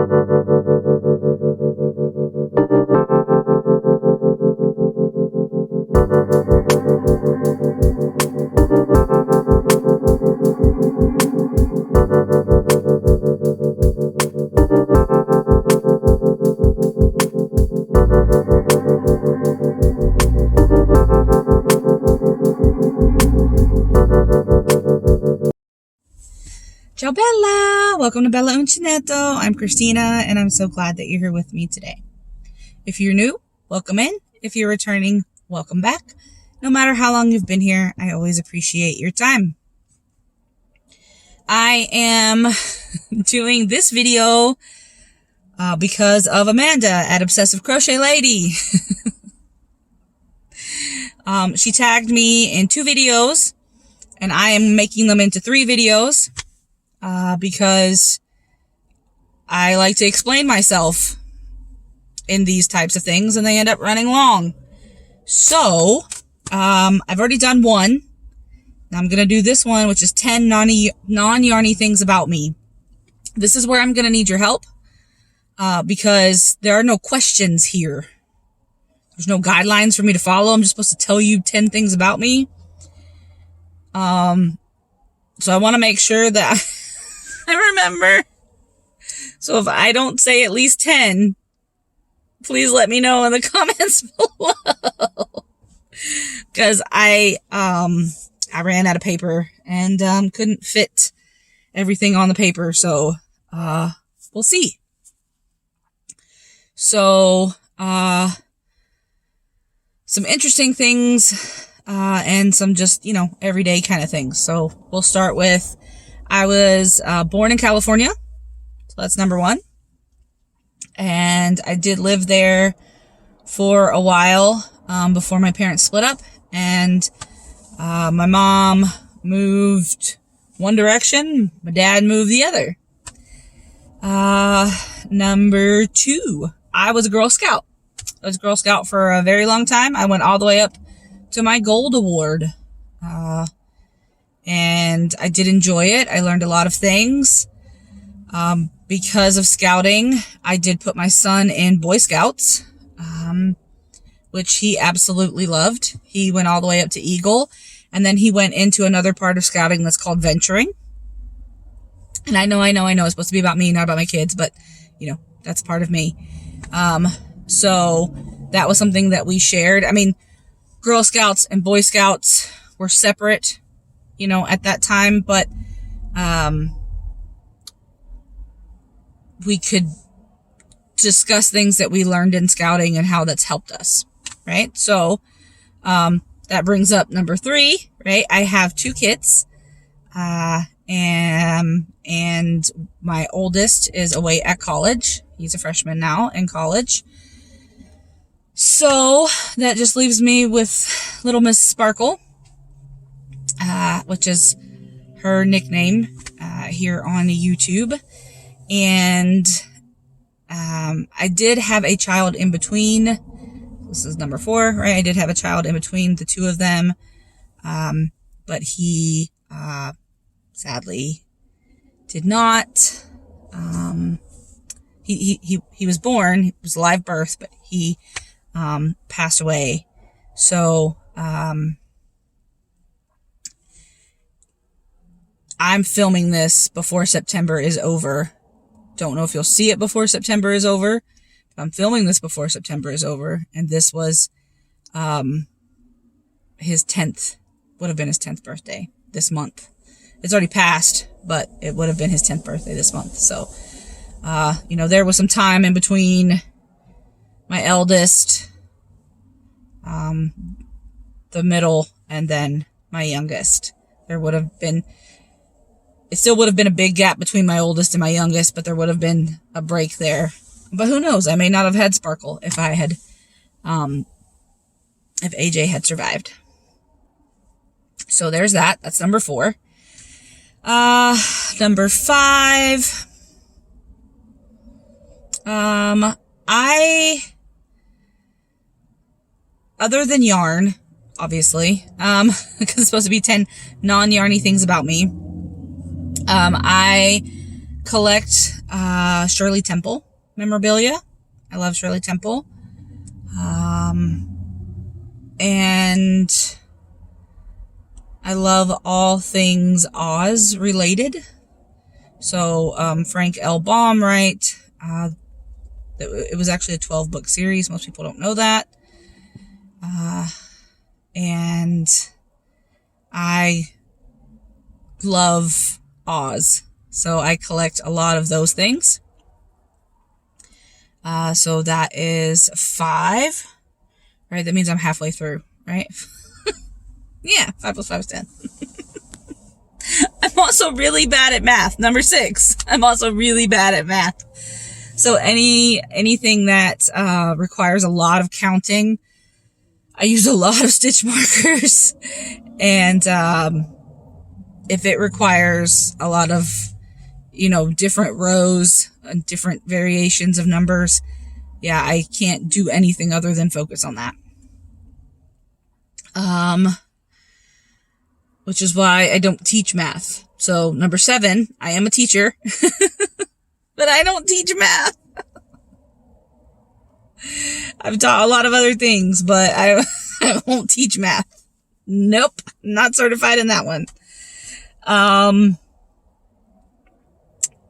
Ciao Bella! Welcome to Bellauncinettocrafts. I'm Christina, and I'm so glad that you're here with me today. If you're new, welcome in. If you're returning, welcome back. No matter how long you've been here, I always appreciate your time. I am doing this video because of Amanda at Obsessive Crochet Lady. She tagged me in 2 videos, and I am making them into 3 videos. Because I like to explain myself in these types of things, and they end up running long. So, I've already done one. Now I'm going to do this one, which is 10 non-yarny things about me. This is where I'm going to need your help, because there are no questions here. There's no guidelines for me to follow. I'm just supposed to tell you 10 things about me. So I want to make sure that I remember. So if I don't say at least 10, please let me know in the comments below. Because I ran out of paper and couldn't fit everything on the paper. So we'll see. So some interesting things and some just, everyday kind of things. So we'll start with, I was born in California, so that's number 1. And I did live there for a while before my parents split up. And my mom moved one direction, my dad moved the other. Number 2, I was a Girl Scout. I was a Girl Scout for a very long time. I went all the way up to my Gold Award. And I did enjoy it. I learned a lot of things. Because of scouting, I did put my son in Boy Scouts, which he absolutely loved. He went all the way up to Eagle, and then he went into another part of scouting that's called venturing. And I know, it's supposed to be about me, not about my kids, but, that's part of me. So that was something that we shared. I mean, Girl Scouts and Boy Scouts were separate, at that time, but, we could discuss things that we learned in scouting and how that's helped us, right? So, that brings up number 3, right? I have 2 kids, and my oldest is away at college. He's a freshman now in college. So that just leaves me with Little Miss Sparkle, which is her nickname here on YouTube. And I did have a child in between. This is number 4, right? I did have a child in between the 2 of them. But he sadly did not. He was born. It was a live birth, but he passed away. So I'm filming this before September is over. Don't know if you'll see it before September is over. I'm filming this before September is over, and this was his 10th, would have been his 10th birthday this month. It's already passed, but it would have been his 10th birthday this month. So, there was some time in between my eldest, the middle, and then my youngest. It still would have been a big gap between my oldest and my youngest, but there would have been a break there. But who knows? I may not have had Sparkle if I had, if AJ had survived. So there's that. That's number 4. Number 5. Other than yarn, obviously, because it's supposed to be 10 non-yarny things about me. I collect Shirley Temple memorabilia. I love Shirley Temple. And I love all things Oz related. So Frank L. Baumright, it was actually a 12-book series. Most people don't know that. And I love Oz. So I collect a lot of those things. So that is 5. Right? That means I'm halfway through, right? Yeah, 5 plus 5 is 10. I'm also really bad at math. Number 6. I'm also really bad at math. So anything that requires a lot of counting, I use a lot of stitch markers. And if it requires a lot of, different rows and different variations of numbers, yeah, I can't do anything other than focus on that. Which is why I don't teach math. So number 7, I am a teacher, but I don't teach math. I've taught a lot of other things, but I won't teach math. Nope, not certified in that one.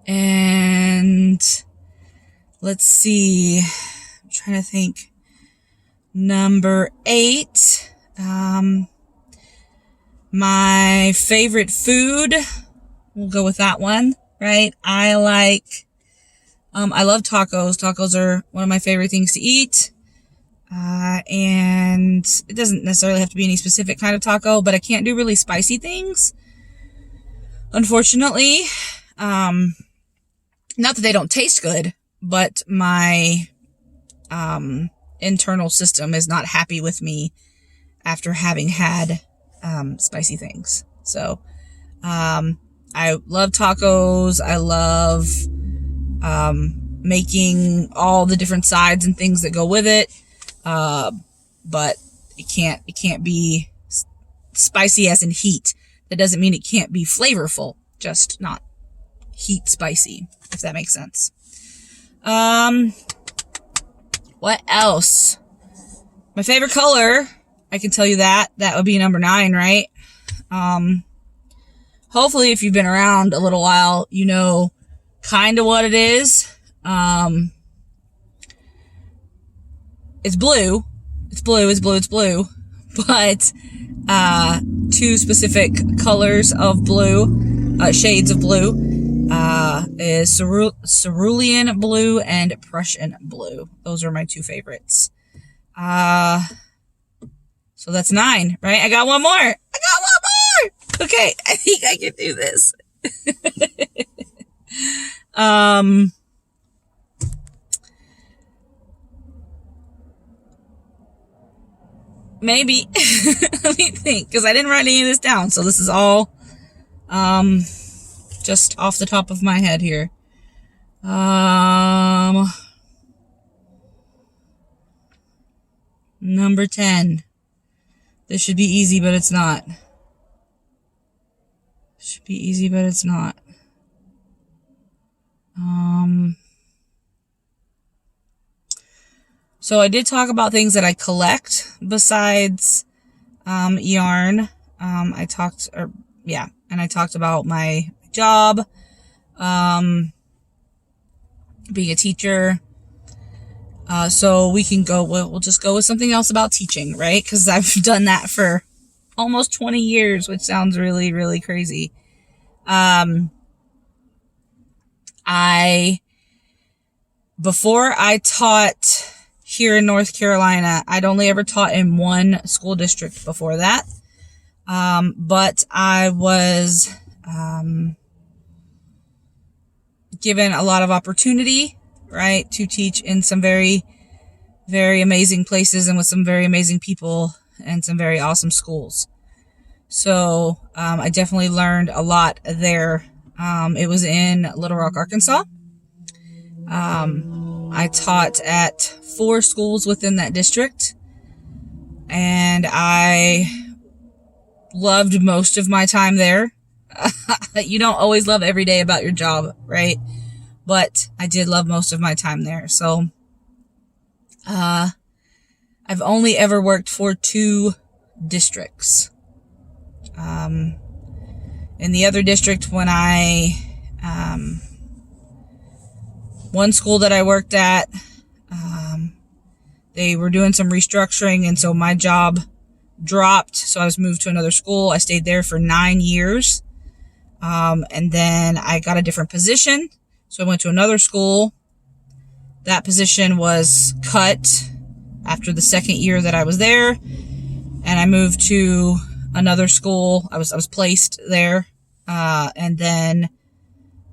And let's see, I'm trying to think. Number 8, my favorite food, we'll go with that one, right? I love tacos. Tacos are one of my favorite things to eat. And it doesn't necessarily have to be any specific kind of taco, but I can't do really spicy things, unfortunately. Not that they don't taste good, but my internal system is not happy with me after having had spicy things. So I love tacos. I love making all the different sides and things that go with it. But it can't be spicy as in heat. That doesn't mean it can't be flavorful, just not heat spicy, if that makes sense. What else? My favorite color, I can tell you that would be number 9, right? Hopefully if you've been around a little while, you know kind of what it is. It's blue. It's blue. But, 2 specific colors of blue, shades of blue, is cerulean blue and Prussian blue. Those are my 2 favorites. So that's 9, right? I got one more. Okay. I think I can do this. Maybe. Let me think, because I didn't write any of this down, so this is all just off the top of my head here. Number 10. This should be easy, but it's not. So I did talk about things that I collect besides yarn. I talked about my job, being a teacher. So we can go, we'll just go with something else about teaching, right? Because I've done that for almost 20 years, which sounds really, really crazy. Before I taught here in North Carolina, I'd only ever taught in one school district before that. But I was, given a lot of opportunity, right, to teach in some very, very amazing places and with some very amazing people and some very awesome schools. So, I definitely learned a lot there. It was in Little Rock, Arkansas. I taught at 4 schools within that district, and I loved most of my time there. You don't always love every day about your job, right? But I did love most of my time there. So, I've only ever worked for 2 districts. In the other district, when one school that I worked at, they were doing some restructuring, and so my job dropped, so I was moved to another school. I stayed there for 9 years, and then I got a different position, so I went to another school. That position was cut after the 2nd year that I was there, and I moved to another school. I was placed there, and then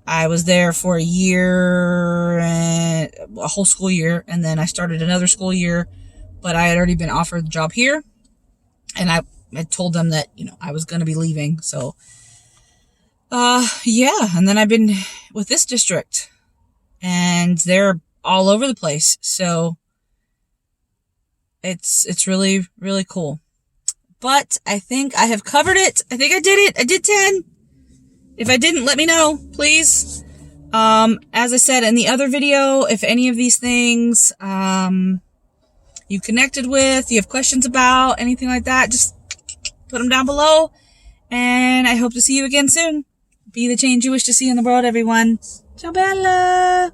I was there for a year, and a whole school year, and then I started another school year, but I had already been offered the job here, and I told them that, I was going to be leaving, so, yeah, and then I've been with this district, and they're all over the place, so it's really, really cool. But I think I have covered it. I think I did it. I did 10. If I didn't, let me know, please. As I said in the other video, if any of these things, you connected with, you have questions about, anything like that, just put them down below. And I hope to see you again soon. Be the change you wish to see in the world, everyone. Ciao, Bella!